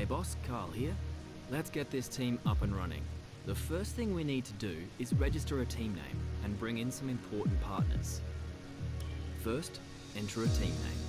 Hey boss, Carl here. Let's get this team up and running. The first thing we need to do is register a team name and bring in some important partners. First, enter a team name.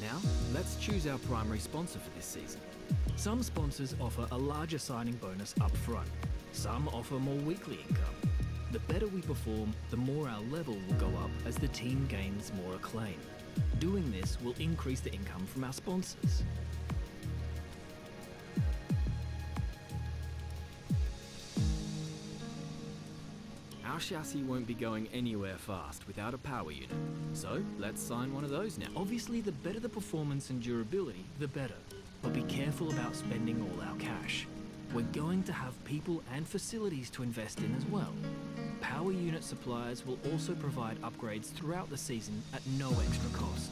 Now, let's choose our primary sponsor for this season. Some sponsors offer a larger signing bonus up front. Some offer more weekly income. The better we perform, the more our level will go up as the team gains more acclaim. Doing this will increase the income from our sponsors. Our chassis won't be going anywhere fast without a power unit, so let's sign one of those now. Obviously, the better the performance and durability, the better. But be careful about spending all our cash. We're going to have people and facilities to invest in as well. Power unit suppliers will also provide upgrades throughout the season at no extra cost.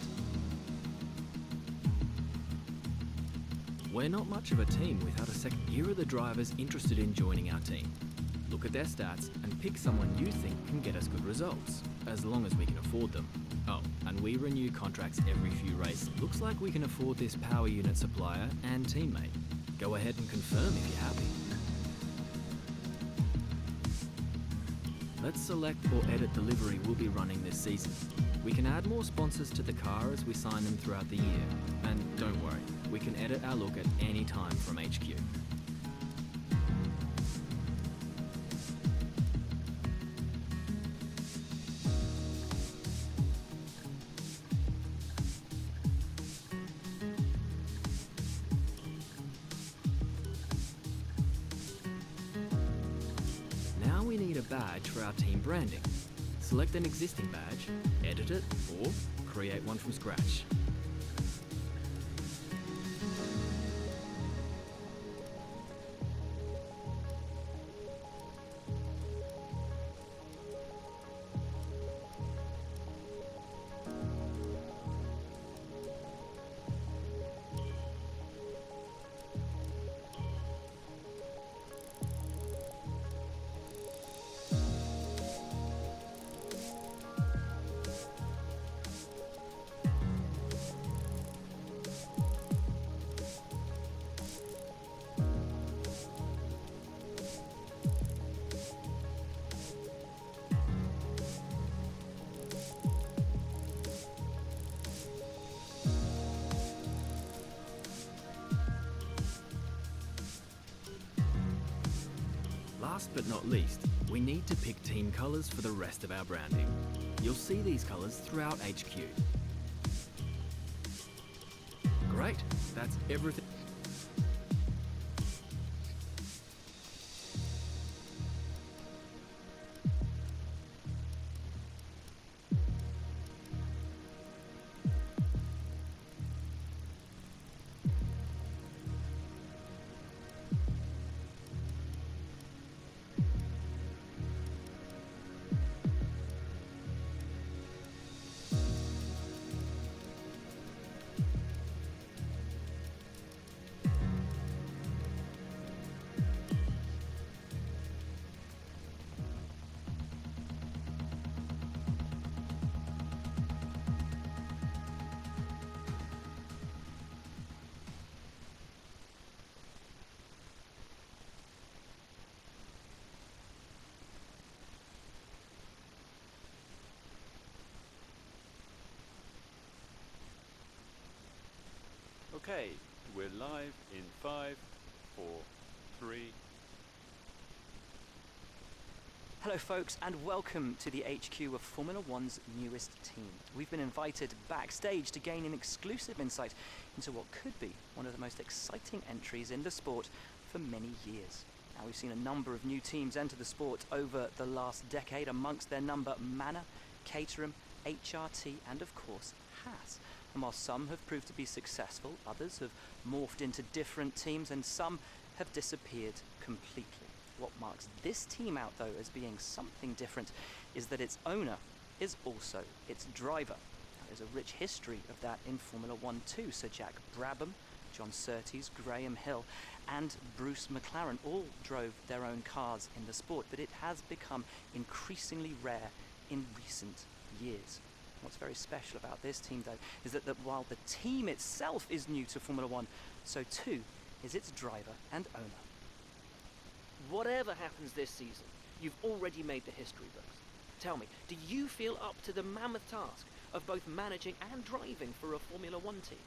We're not much of a team without a second. Here are the drivers interested in joining our team. Look at their stats and pick someone you think can get us good results, as long as we can afford them. Oh, and we renew contracts every few races. Looks like we can afford this power unit supplier and teammate. Go ahead and confirm if you're happy. Let's select or edit the livery we'll be running this season. We can add more sponsors to the car as we sign them throughout the year. And don't worry, we can edit our look at any time from HQ. Now we need a badge for our team branding. Select an existing badge, edit it, or create one from scratch. Last but not least, we need to pick team colours for the rest of our branding. You'll see these colours throughout HQ. Great, that's everything. Okay, we're live in 5, 4, 3. Hello folks, and welcome to the HQ of Formula One's newest team. We've been invited backstage to gain an exclusive insight into what could be one of the most exciting entries in the sport for many years. Now, we've seen a number of new teams enter the sport over the last decade, amongst their number Manor, Caterham, HRT and of course Haas. And while some have proved to be successful, others have morphed into different teams and some have disappeared completely. What marks this team out though as being something different is that its owner is also its driver. there's a rich history of that in Formula One too. Sir Jack Brabham, John Surtees, Graham Hill, and Bruce McLaren all drove their own cars in the sport, but it has become increasingly rare in recent years. What's very special about this team, though, is that while the team itself is new to Formula One, so too is its driver and owner. Whatever happens this season, you've already made the history books. Tell me, do you feel up to the mammoth task of both managing and driving for a Formula One team?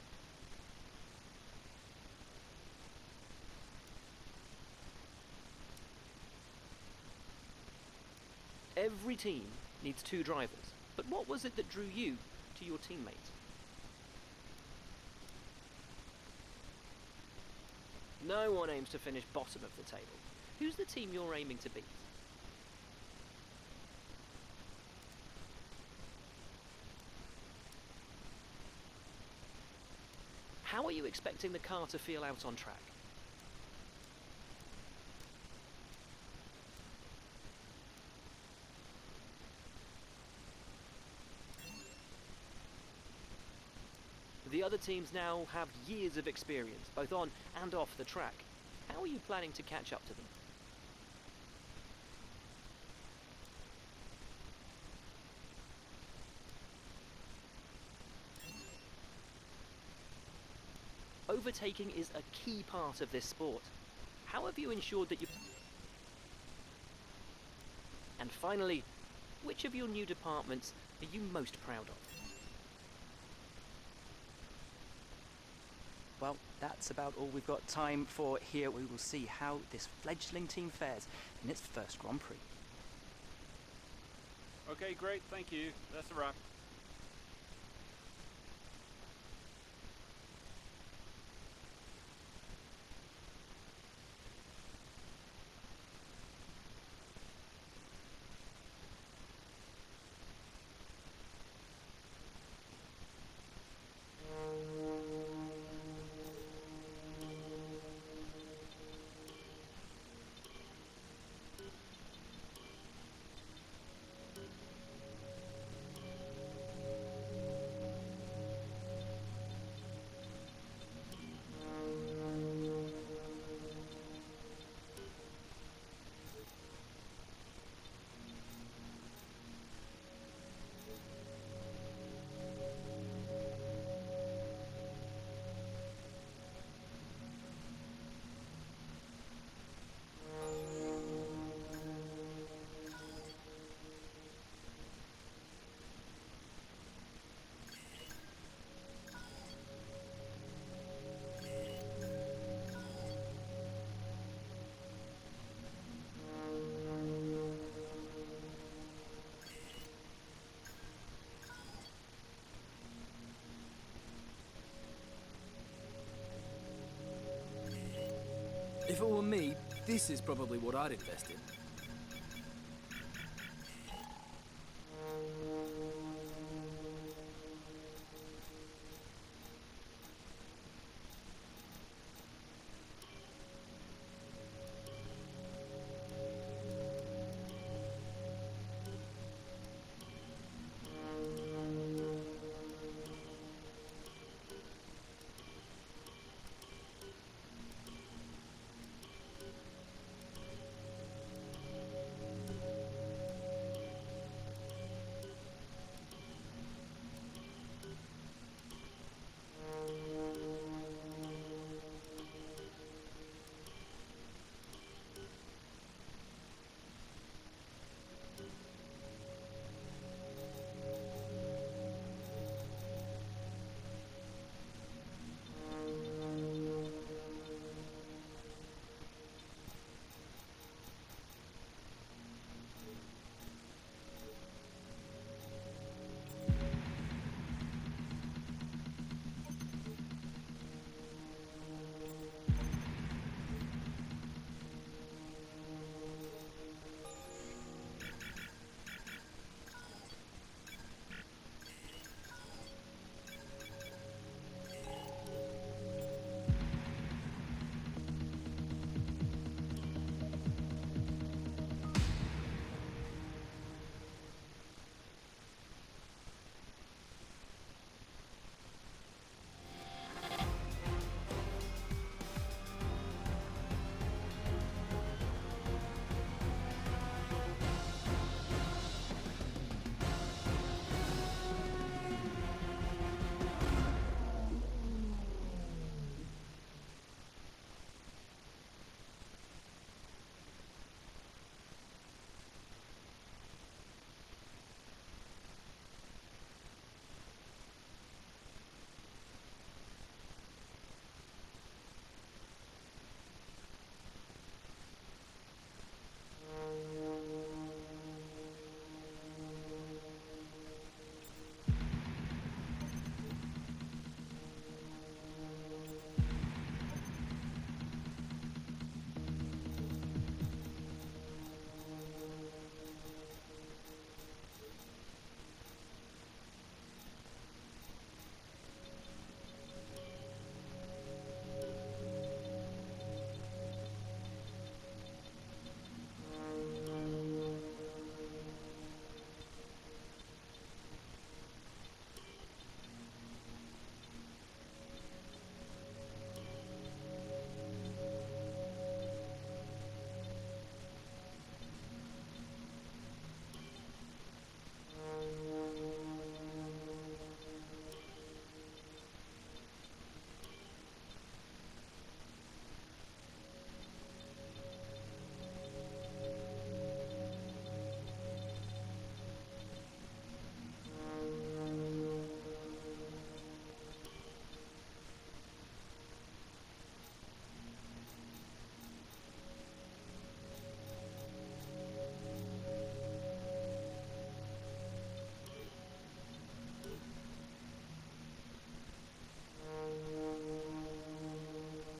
Every team needs two drivers, but what was it that drew you to your teammates? No one aims to finish bottom of the table. Who's the team you're aiming to beat? How are you expecting the car to feel out on track? The other teams now have years of experience, both on and off the track. How are you planning to catch up to them? Overtaking is a key part of this sport. How have you ensured that you... And finally, which of your new departments are you most proud of? Well, that's about all we've got time for here. We will see how this fledgling team fares in its first Grand Prix. Okay, great, thank you. That's a wrap. If it were me, this is probably what I'd invest in.